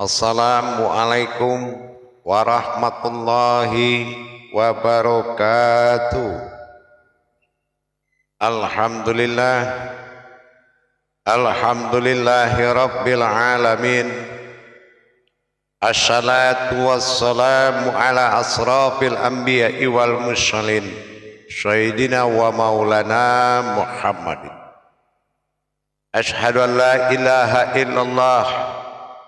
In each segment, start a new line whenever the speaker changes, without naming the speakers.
Assalamualaikum warahmatullahi wabarakatuh. Alhamdulillahi rabbil alamin. Assalatu wassalamu ala asrafil anbiya'i wal mursalin sayyidina wa maulana Muhammadin. Ashhadu an la ilaha illallah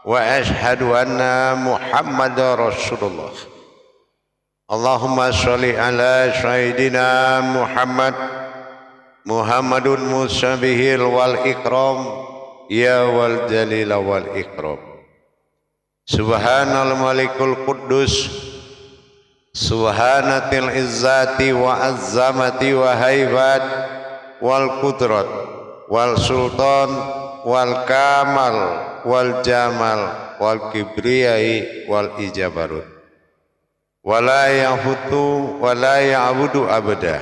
wa ashhadu anna Muhammadar Rasulullah. Allahumma sholli ala sayyidina Muhammadun musabihil wal ikram ya wal jalil wal ikram. Subhanal malikul quddus subhanatil izzati wa azzamati wa haibat wal qudrat wal sultan wal kamal wal jamal wal kibriyai wal ijabarut wala yahutu wala ya'budu abada.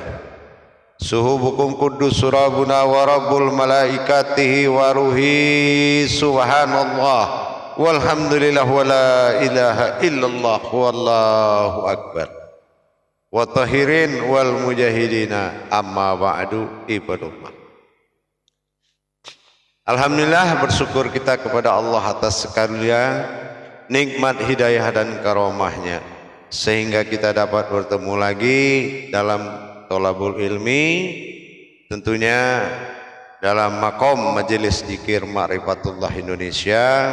Suhubukum kudus surabuna wa rabbul malaikatihi wa ruhi subhanallah walhamdulillah wa la ilaha illallah wallahu akbar wa tahirin wal mujahidina amma ba'du ibadullah. Alhamdulillah, bersyukur kita kepada Allah atas sekalian nikmat hidayah dan karomahnya sehingga kita dapat bertemu lagi dalam tholabul ilmi, tentunya dalam makom majelis zikir Ma'rifatullah Indonesia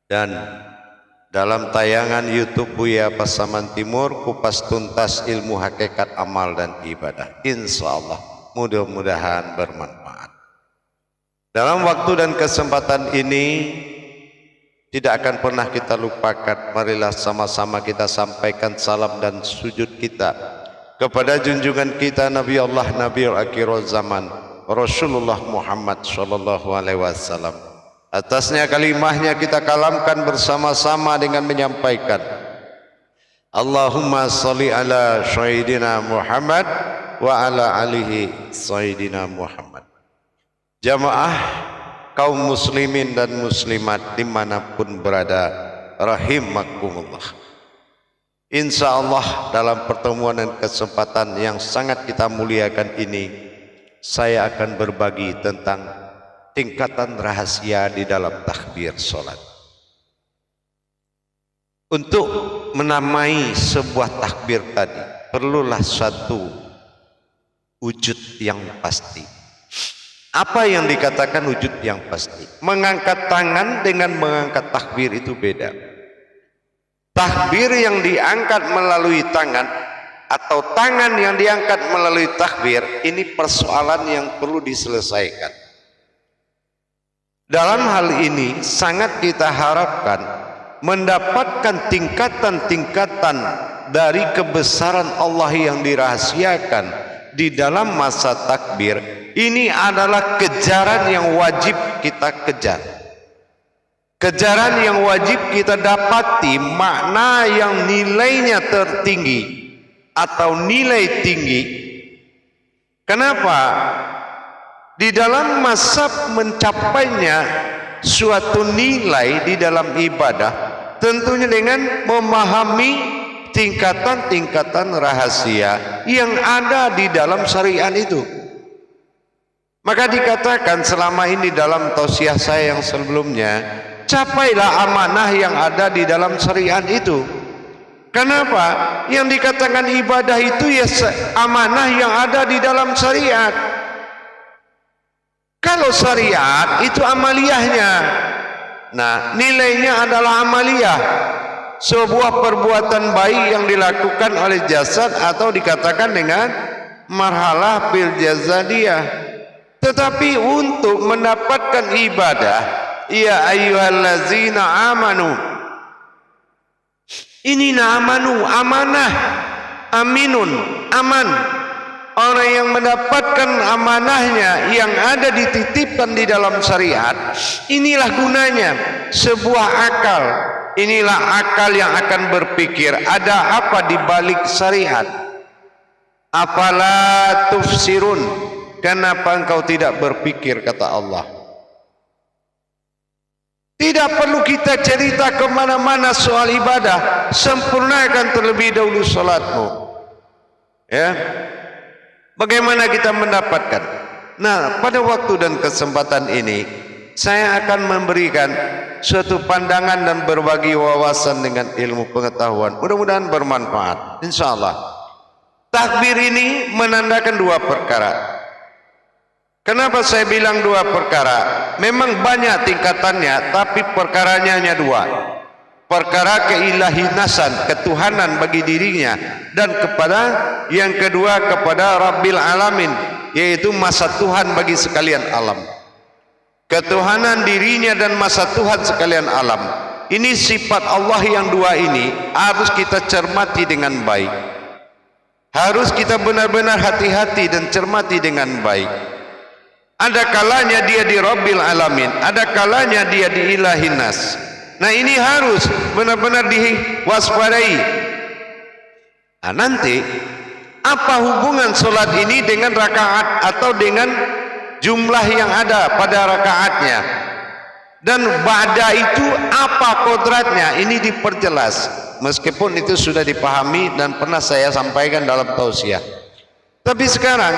dan dalam tayangan YouTube Buya Pasaman Timur, kupas tuntas ilmu hakikat amal dan ibadah. Insyaallah mudah-mudahan bermanfaat. Dalam waktu dan kesempatan ini tidak akan pernah kita lupakan, marilah sama-sama kita sampaikan salam dan sujud kita kepada junjungan kita Nabi Allah Nabiul Akhir Zaman Rasulullah Muhammad sallallahu alaihi wasallam. Atasnya kalimahnya kita kalamkan bersama-sama dengan menyampaikan Allahumma sholli ala sayyidina Muhammad wa ala alihi sayyidina Muhammad. Jamaah kaum muslimin dan muslimat dimanapun berada, rahimakumullah. Insyaallah dalam pertemuan dan kesempatan yang sangat kita muliakan ini, saya akan berbagi tentang tingkatan rahasia di dalam takbir sholat. Untuk menamai sebuah takbir tadi, perlulah satu wujud yang pasti. Apa yang dikatakan wujud yang pasti? Mengangkat tangan dengan mengangkat takbir itu beda. Takbir yang diangkat melalui tangan atau tangan yang diangkat melalui takbir, ini persoalan yang perlu diselesaikan. Dalam hal ini sangat kita harapkan mendapatkan tingkatan-tingkatan dari kebesaran Allah yang dirahasiakan di dalam masa takbir. Ini adalah kejaran yang wajib kita kejar. Kejaran yang wajib kita dapati, makna yang nilainya tertinggi atau nilai tinggi. Kenapa? Di dalam masa mencapainya suatu nilai di dalam ibadah, tentunya dengan memahami tingkatan-tingkatan rahasia yang ada di dalam syariat itu. Maka dikatakan selama ini dalam tausiah saya yang sebelumnya, capailah amanah yang ada di dalam syariat itu. Kenapa? Yang dikatakan ibadah itu ya amanah yang ada di dalam syariat. Kalau syariat itu amaliyahnya, nah nilainya adalah amaliyah, sebuah perbuatan baik yang dilakukan oleh jasad atau dikatakan dengan marhalah bil jazadiyah. Tetapi untuk mendapatkan ibadah, ya ayyuhallazina amanu, ini amanu, amanah, aminun, aman. Orang yang mendapatkan amanahnya yang ada dititipkan di dalam syariat, inilah gunanya sebuah akal. Inilah akal yang akan berpikir ada apa di balik syariat. Afala tufsirun, kenapa engkau tidak berpikir, kata Allah. Tidak perlu kita cerita kemana-mana soal ibadah. Sempurnakan terlebih dahulu salatmu. Ya, bagaimana kita mendapatkan? Nah, pada waktu dan kesempatan ini, saya akan memberikan suatu pandangan dan berbagi wawasan dengan ilmu pengetahuan. Mudah-mudahan bermanfaat. Insya Allah. Takbir ini menandakan dua perkara. Kenapa saya bilang dua perkara? Memang banyak tingkatannya, tapi perkaranya hanya dua. Perkara keilahinasan, ketuhanan bagi dirinya, dan kepada yang kedua kepada Rabbil Alamin, yaitu masa Tuhan bagi sekalian alam. Ketuhanan dirinya dan masa Tuhan sekalian alam. Ini sifat Allah yang dua ini harus kita cermati dengan baik. Harus kita benar-benar hati-hati dan cermati dengan baik. Ada kalanya dia di Rabbil Alamin, ada kalanya dia di Ilahinas. Nah, ini harus benar-benar diwaspadai. Nah, nanti apa hubungan solat ini dengan rakaat atau dengan jumlah yang ada pada rakaatnya? Dan ba'da itu apa kodratnya? Ini diperjelas. Meskipun itu sudah dipahami dan pernah saya sampaikan dalam tausiah. Tapi sekarang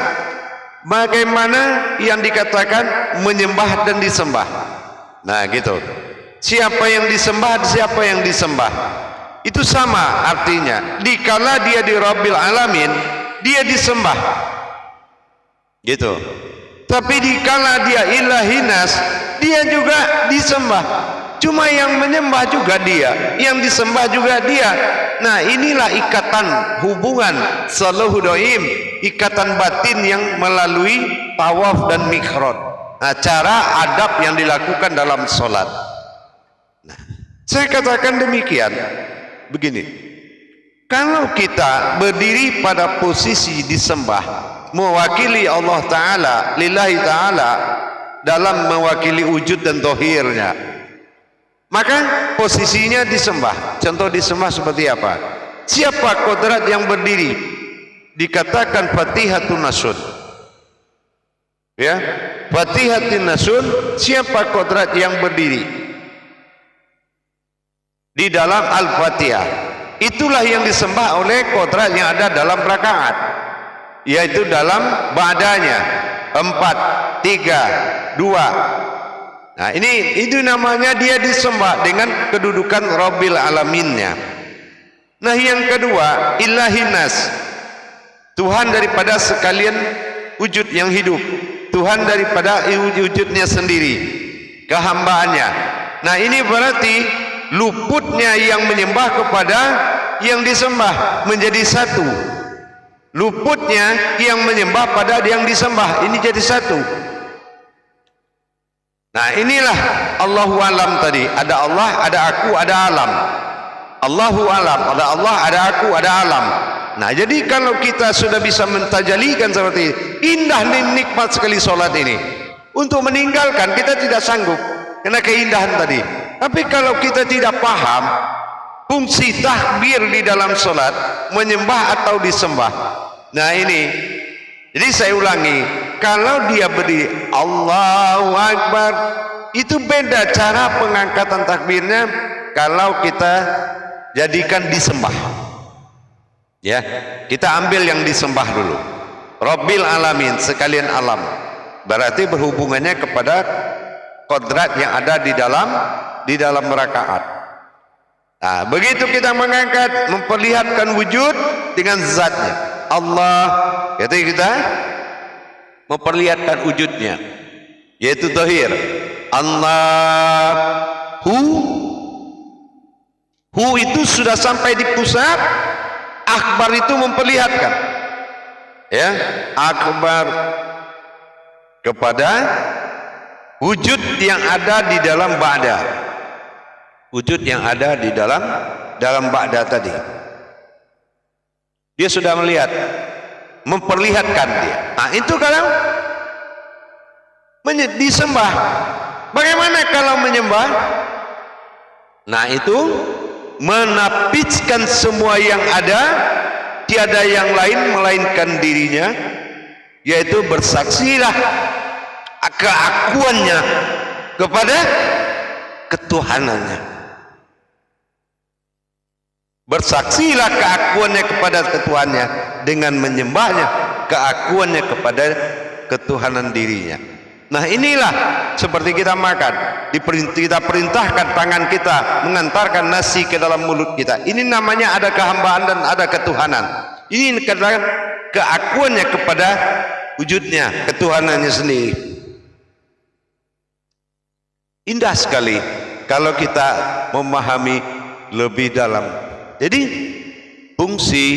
bagaimana yang dikatakan menyembah dan disembah? Nah, gitu. Siapa yang disembah, siapa yang disembah, itu sama artinya. Dikala dia di Rabbil Alamin, dia disembah, gitu. Tapi dikala dia Ilahinas, dia juga disembah. Cuma yang menyembah juga dia, yang disembah juga dia. Nah, inilah ikatan hubungan salahu doim, ikatan batin yang melalui tawaf dan mikrot. Nah, cara adab yang dilakukan dalam solat. Nah, saya katakan demikian. Begini, kalau kita berdiri pada posisi disembah, mewakili Allah Ta'ala, lillahi Ta'ala, dalam mewakili wujud dan dohirnya, maka posisinya disembah. Contoh disembah seperti apa? Siapa kodrat yang berdiri? Dikatakan Fatihatun Nasun. Ya, Fatihatun Nasun. Siapa kodrat yang berdiri di dalam Al-Fatihah? Itulah yang disembah oleh kodrat yang ada dalam rakaat, yaitu dalam ba'danya 4, 3, 2. Nah, itu namanya dia disembah dengan kedudukan Rabbil Alaminnya. Nah, yang kedua, Ilahinas, Tuhan daripada sekalian wujud yang hidup, Tuhan daripada wujudnya sendiri, kehambaannya. Nah, ini berarti luputnya yang menyembah kepada yang disembah menjadi satu. Luputnya yang menyembah pada yang disembah, ini jadi satu. Nah, inilah Allahu alam tadi. Ada Allah, ada aku, ada alam. Allahu alam, ada Allah, ada aku, ada alam. Nah, jadi kalau kita sudah bisa mentajalikan seperti ini, indah dan nikmat sekali solat ini. Untuk meninggalkan kita tidak sanggup karena keindahan tadi. Tapi kalau kita tidak paham fungsi takbir di dalam solat, menyembah atau disembah. Nah, ini. Jadi saya ulangi, kalau dia berdiri Allahu Akbar, itu beda cara pengangkatan takbirnya kalau kita jadikan disembah. Ya, kita ambil yang disembah dulu. Rabbil Alamin, sekalian alam. Berarti berhubungannya kepada kodrat yang ada di dalam rakaat. Nah, begitu kita mengangkat, memperlihatkan wujud dengan zatnya. Allah, kita memperlihatkan wujudnya, yaitu zahir. Allahu, hu itu sudah sampai di pusat. Akbar itu memperlihatkan, ya, akbar kepada wujud yang ada di dalam ba'da, wujud yang ada di dalam ba'da tadi. Dia sudah melihat, memperlihatkan dia. Nah, itu kalau disembah. Bagaimana kalau menyembah? Nah, itu menapiskan semua yang ada, tiada yang lain melainkan dirinya, yaitu bersaksilah keakuannya kepada ketuhanannya. Bersaksilah keakuannya kepada ketuhannya dengan menyembahnya, keakuannya kepada ketuhanan dirinya. Nah inilah seperti kita makan, kita perintahkan tangan kita mengantarkan nasi ke dalam mulut kita. Ini namanya ada kehambaan dan ada ketuhanan. Ini keakuannya kepada wujudnya, ketuhanannya sendiri. Indah sekali kalau kita memahami lebih dalam. Jadi fungsi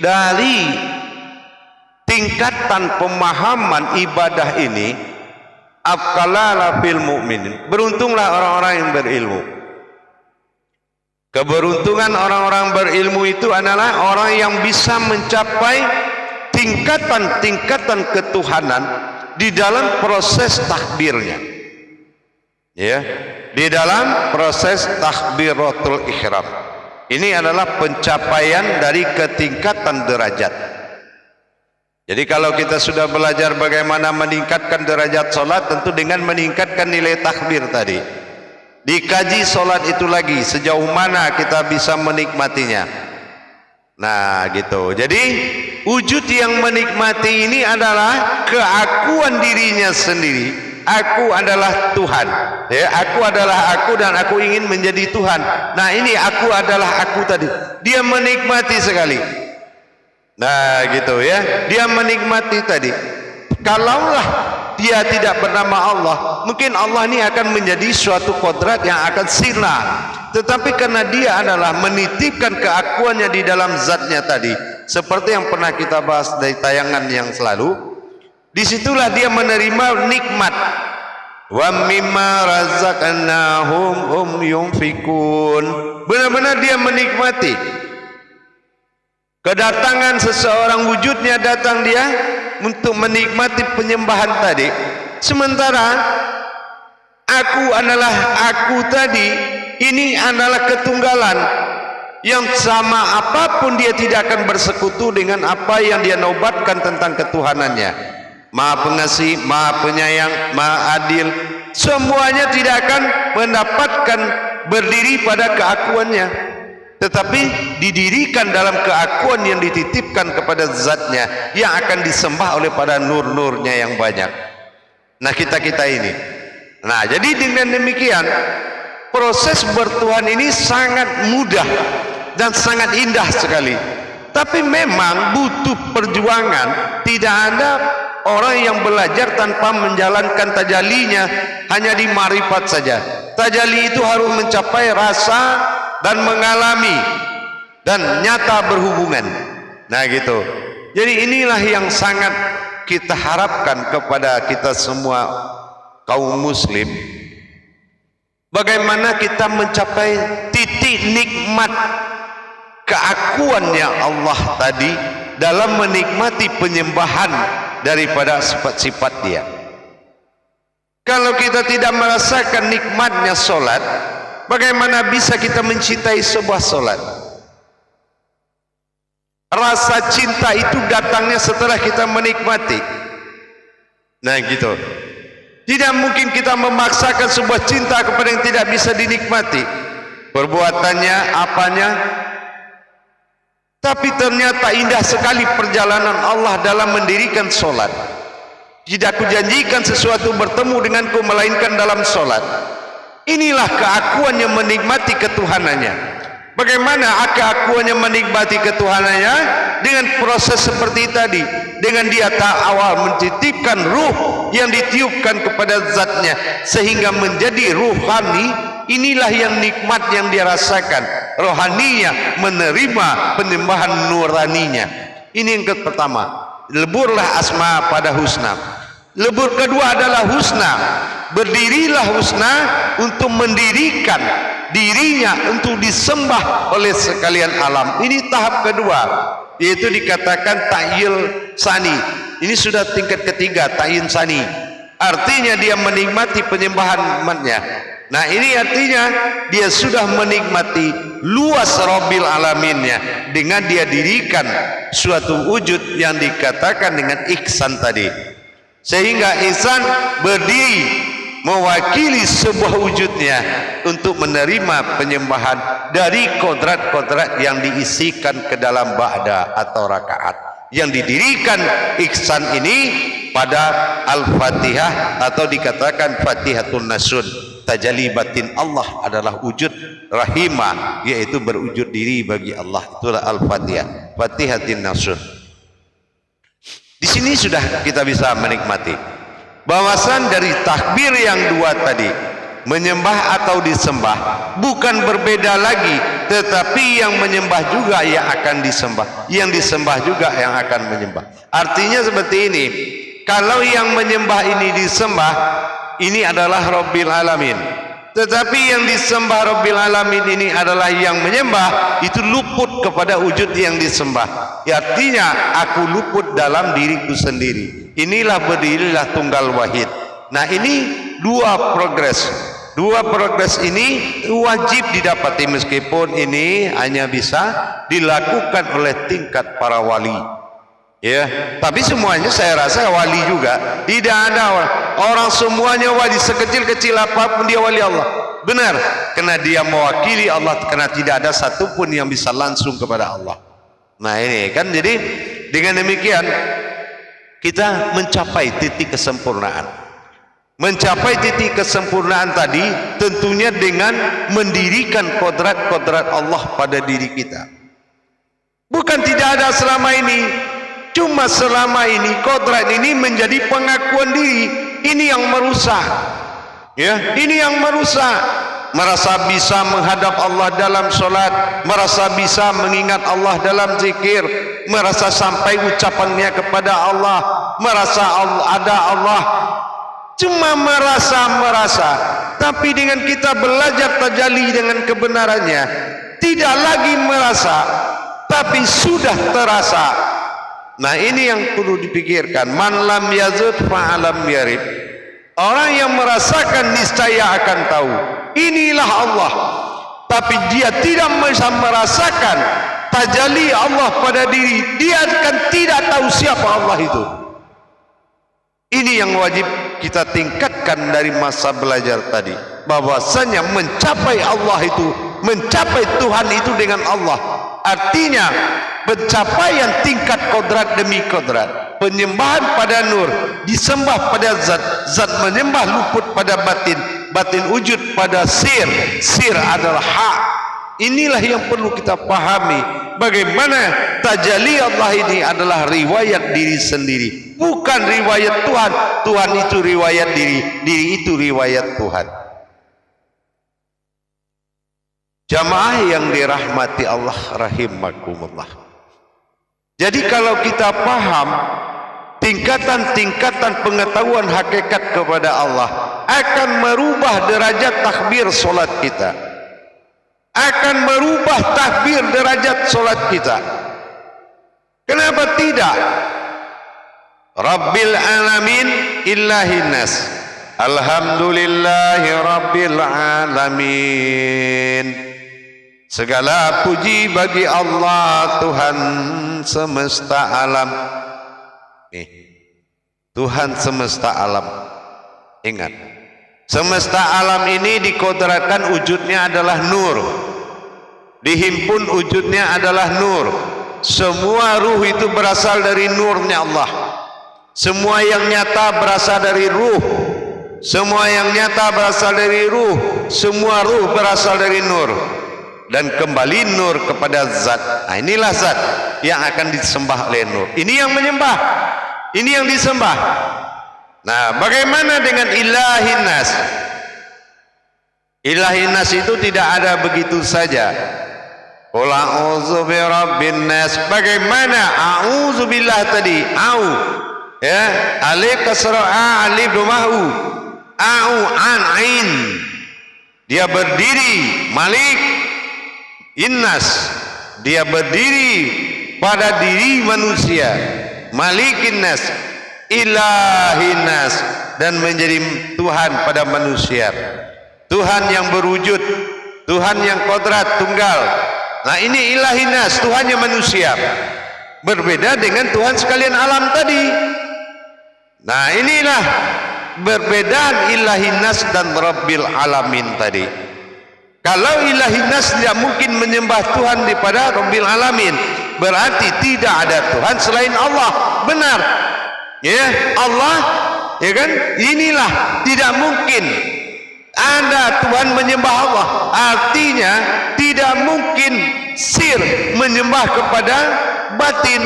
dari tingkatan pemahaman ibadah ini, afqalala fil mu'minin, beruntunglah orang-orang yang berilmu. Keberuntungan orang-orang berilmu itu adalah orang yang bisa mencapai tingkatan-tingkatan ketuhanan di dalam proses takbirnya, ya, di dalam proses takbiratul ihram. Ini adalah pencapaian dari ketingkatan derajat. Jadi kalau kita sudah belajar bagaimana meningkatkan derajat solat, tentu dengan meningkatkan nilai takbir tadi. Dikaji solat itu lagi, sejauh mana kita bisa menikmatinya. Nah gitu. Jadi wujud yang menikmati ini adalah keakuan dirinya sendiri. Aku adalah Tuhan. Ya, aku adalah aku dan aku ingin menjadi Tuhan. Nah ini aku adalah aku tadi. Dia menikmati sekali. Nah gitu ya, dia menikmati tadi. Kalaulah dia tidak bernama Allah, mungkin Allah ini akan menjadi suatu kodrat yang akan sirna. Tetapi karena dia adalah menitipkan keakuannya di dalam zatnya tadi, seperti yang pernah kita bahas dari tayangan yang selalu, disitulah dia menerima nikmat. Wa mimma razaqnahum hum yunfikun. Benar-benar dia menikmati kedatangan seseorang, wujudnya datang dia untuk menikmati penyembahan tadi. Sementara aku adalah aku tadi, ini adalah ketunggalan yang sama apapun dia tidak akan bersekutu dengan apa yang dia nobatkan tentang ketuhanannya. Maha pengasih, maha penyayang, maha adil, semuanya tidak akan mendapatkan berdiri pada keakuannya, tetapi didirikan dalam keakuan yang dititipkan kepada zatnya yang akan disembah oleh pada nur-nurnya yang banyak. Nah kita ini, nah jadi dengan demikian proses bertuhan ini sangat mudah dan sangat indah sekali. Tapi memang butuh perjuangan. Tidak ada orang yang belajar tanpa menjalankan tajalinya hanya di marifat saja. Tajalli itu harus mencapai rasa dan mengalami dan nyata berhubungan. Nah gitu. Jadi inilah yang sangat kita harapkan kepada kita semua kaum muslim. Bagaimana kita mencapai titik nikmat keakuannya Allah tadi dalam menikmati penyembahan daripada sifat-sifat dia. Kalau kita tidak merasakan nikmatnya solat, bagaimana bisa kita mencintai sebuah solat? Rasa cinta itu datangnya setelah kita menikmati. Nah gitu. Tidak mungkin kita memaksakan sebuah cinta kepada yang tidak bisa dinikmati, perbuatannya, apanya. Tapi ternyata indah sekali perjalanan Allah dalam mendirikan solat. Tidak kujanjikan sesuatu bertemu denganku melainkan dalam solat. Inilah keakuan yang menikmati ketuhanannya. Bagaimana keakuannya menikmati ketuhanannya? Dengan proses seperti tadi. Dengan dia awal mentitipkan ruh yang ditiupkan kepada zatnya sehingga menjadi ruhani. Inilah yang nikmat yang dia rasakan. Rohaninya menerima penyembahan nuraninya. Ini yang pertama. Leburlah asma pada husna. Lebur kedua adalah husna. Berdirilah husna untuk mendirikan dirinya untuk disembah oleh sekalian alam. Ini tahap kedua, yaitu dikatakan ta'yil sani. Ini sudah tingkat ketiga, ta'yin sani. Artinya dia menikmati penyembahan umatnya. Nah ini artinya dia sudah menikmati luas Rabbil Alaminnya dengan dia dirikan suatu wujud yang dikatakan dengan ihsan tadi. Sehingga ihsan berdiri mewakili sebuah wujudnya untuk menerima penyembahan dari kodrat-kodrat yang diisikan ke dalam ba'da atau rakaat yang didirikan ihsan ini pada Al-Fatihah atau dikatakan Fatihatun Nasun. Tajalli batin Allah adalah wujud rahimah, yaitu berwujud diri bagi Allah. Itulah Al-Fatihah, Fatihatin Nasun. Di sini sudah kita bisa menikmati bahwasan dari takbir yang dua tadi, menyembah atau disembah, bukan berbeda lagi, tetapi yang menyembah juga yang akan disembah, yang disembah juga yang akan menyembah. Artinya seperti ini, kalau yang menyembah ini disembah, ini adalah Rabbil Alamin, tetapi yang disembah Rabbil Alamin ini adalah yang menyembah, itu luput kepada wujud yang disembah. Artinya aku luput dalam diriku sendiri. Inilah berdirilah tunggal wahid. Nah, ini dua progres ini wajib didapati, meskipun ini hanya bisa dilakukan oleh tingkat para wali, ya. Tapi semuanya saya rasa wali juga. Tidak ada orang semuanya wali, sekecil-kecil apapun dia wali Allah. Benar, karena dia mewakili Allah, karena tidak ada satupun yang bisa langsung kepada Allah. Nah, ini kan, jadi dengan demikian kita mencapai titik kesempurnaan. Mencapai titik kesempurnaan tadi tentunya dengan mendirikan kodrat-kodrat Allah pada diri kita. Bukan tidak ada selama ini, cuma selama ini kodrat ini menjadi pengakuan diri. Ini yang merusak, ya, ini yang merusak. Merasa bisa menghadap Allah dalam solat, merasa bisa mengingat Allah dalam zikir, merasa sampai ucapannya kepada Allah, merasa Allah, ada Allah. Cuma merasa, tapi dengan kita belajar tajalli dengan kebenarannya, tidak lagi merasa, tapi sudah terasa. Nah, ini yang perlu dipikirkan. Man lam yazud fa'alam yarib. Orang yang merasakan niscaya akan tahu inilah Allah, tapi dia tidak bisa merasakan tajalli Allah pada diri, dia akan tidak tahu siapa Allah itu. Ini yang wajib kita tingkatkan dari masa belajar tadi, bahwasanya mencapai Allah itu, mencapai Tuhan itu dengan Allah, artinya pencapaian tingkat kodrat demi kodrat. Penyembahan pada nur, disembah pada zat, zat menyembah luput pada batin, batin wujud pada sir, sir adalah hak. Inilah yang perlu kita pahami, bagaimana tajalli Allah ini adalah riwayat diri sendiri, bukan riwayat Tuhan. Tuhan itu riwayat diri, diri itu riwayat Tuhan. Jamaah yang dirahmati Allah rahimakumullah. Jadi kalau kita paham tingkatan-tingkatan pengetahuan hakikat kepada Allah, akan merubah derajat takbir solat kita, akan merubah takbir derajat solat kita. Kenapa tidak? Rabbil alamin illahin nas, alhamdulillahi rabbil alamin. Segala puji bagi Allah, Tuhan semesta alam. Tuhan semesta alam. Ingat, semesta alam ini dikodratkan wujudnya adalah nur, dihimpun wujudnya adalah nur. Semua ruh itu berasal dari nurnya Allah. Semua yang nyata berasal dari ruh. Semua yang nyata berasal dari ruh. Semua ruh berasal dari nur, dan kembali nur kepada zat. Nah, inilah zat yang akan disembah oleh nur. Ini yang menyembah, ini yang disembah. Nah, bagaimana dengan ilahin nas? Ilahin nas itu tidak ada begitu saja. Qul a'udzu birabbin nas. Bagaimana a'udzubillah tadi? Au, ya, alif kasra, alif domahu, au an ain. Dia berdiri Malik Innas, dia berdiri pada diri manusia, Malikin nas, Ilahin nas, dan menjadi Tuhan pada manusia. Tuhan yang berwujud, Tuhan yang kodrat tunggal. Nah, ini Ilahin nas, Tuhannya manusia, berbeda dengan Tuhan sekalian alam tadi. Nah, inilah perbedaan ilahi nas dan Rabbil Alamin tadi. Kalau ilahi nas tidak mungkin menyembah Tuhan daripada Rabbil Alamin, berarti tidak ada Tuhan selain Allah. Benar ya, Allah ya kan, inilah tidak mungkin ada Tuhan menyembah Allah. Artinya tidak mungkin sir menyembah kepada batin,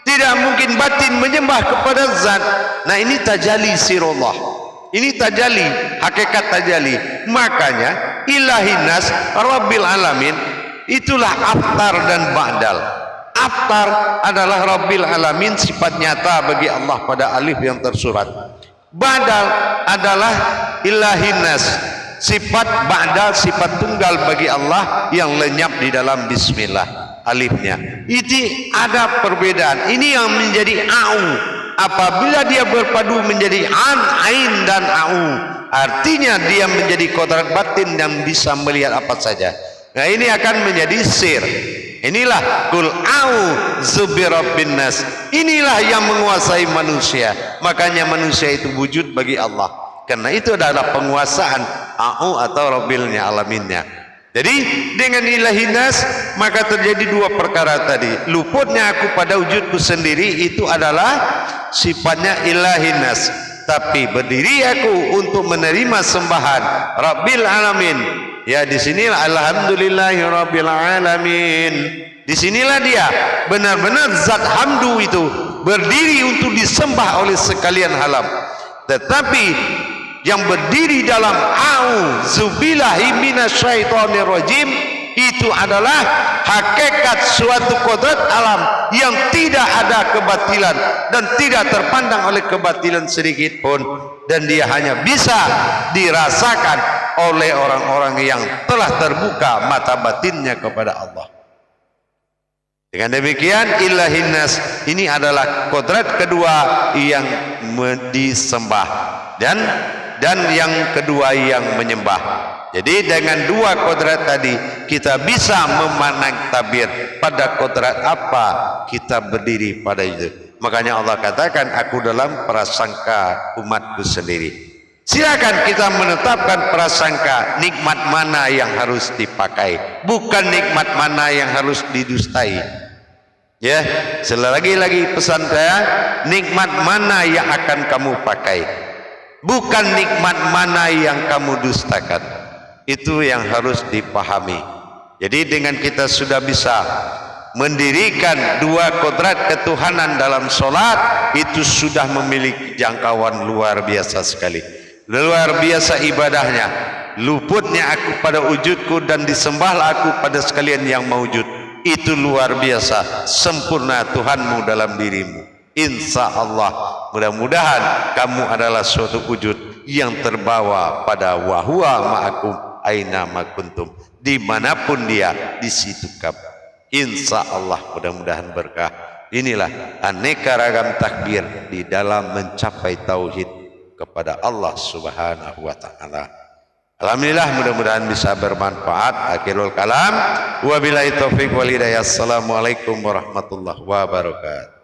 tidak mungkin batin menyembah kepada zat. Nah, ini tajalli sirullah, ini tajalli, hakikat tajalli. Makanya ilahi nas Rabbil Alamin itulah aftar dan ba'dal. Aftar adalah Rabbil Alamin, sifat nyata bagi Allah pada alif yang tersurat. Ba'dal adalah ilahi nas, sifat ba'dal, sifat tunggal bagi Allah yang lenyap di dalam bismillah alifnya. Ini ada perbedaan. Ini yang menjadi au. Apabila dia berpadu menjadi an, ain dan au, artinya dia menjadi kodrat batin yang bisa melihat apa saja. Nah, ini akan menjadi sir. Inilah kul a'udzu birabbin nas. Inilah yang menguasai manusia. Makanya manusia itu wujud bagi Allah. Karena itu adalah penguasaan a'u atau rabbilnya alaminnya. Jadi dengan ilahi nas maka terjadi dua perkara tadi. Luputnya aku pada wujudku sendiri itu adalah sifatnya ilahi nas. Tapi berdiri aku untuk menerima sembahan Rabbil Alamin. Ya, di sinilah alhamdulillahi rabbil alamin. Di sinilah dia benar-benar zat hamdu itu berdiri untuk disembah oleh sekalian alam. Tetapi yang berdiri dalam auzubillahi minasyaitonirrajim itu adalah hakikat suatu kodrat alam yang tidak ada kebatilan dan tidak terpandang oleh kebatilan sedikit pun, dan dia hanya bisa dirasakan oleh orang-orang yang telah terbuka mata batinnya kepada Allah. Dengan demikian ilahi nas ini adalah kodrat kedua yang disembah dan yang kedua yang menyembah. Jadi dengan dua kodrat tadi kita bisa memandang tabir pada kodrat apa kita berdiri pada itu. Makanya Allah katakan aku dalam prasangka umatku sendiri. Silakan kita menetapkan prasangka nikmat mana yang harus dipakai, bukan nikmat mana yang harus didustai. Ya, sekali lagi pesan saya, nikmat mana yang akan kamu pakai, bukan nikmat mana yang kamu dustakan. Itu yang harus dipahami. Jadi dengan kita sudah bisa mendirikan dua kodrat ketuhanan dalam solat, itu sudah memiliki jangkauan luar biasa sekali. Luar biasa ibadahnya. Luputnya aku pada wujudku dan disembahlah aku pada sekalian yang mewujud. Itu luar biasa sempurna Tuhanmu dalam dirimu. Insya Allah mudah-mudahan kamu adalah suatu wujud yang terbawa pada wahwa ma'akum aina ma kuntum, dimanapun dia di situ kamu. Insya Allah mudah-mudahan berkah. Inilah aneka ragam takbir di dalam mencapai tauhid kepada Allah Subhanahu wa taala. Alhamdulillah, mudah-mudahan bisa bermanfaat. Akhirul kalam, wabillahi taufiq wal hidayah. Assalamualaikum warahmatullahi wabarakatuh.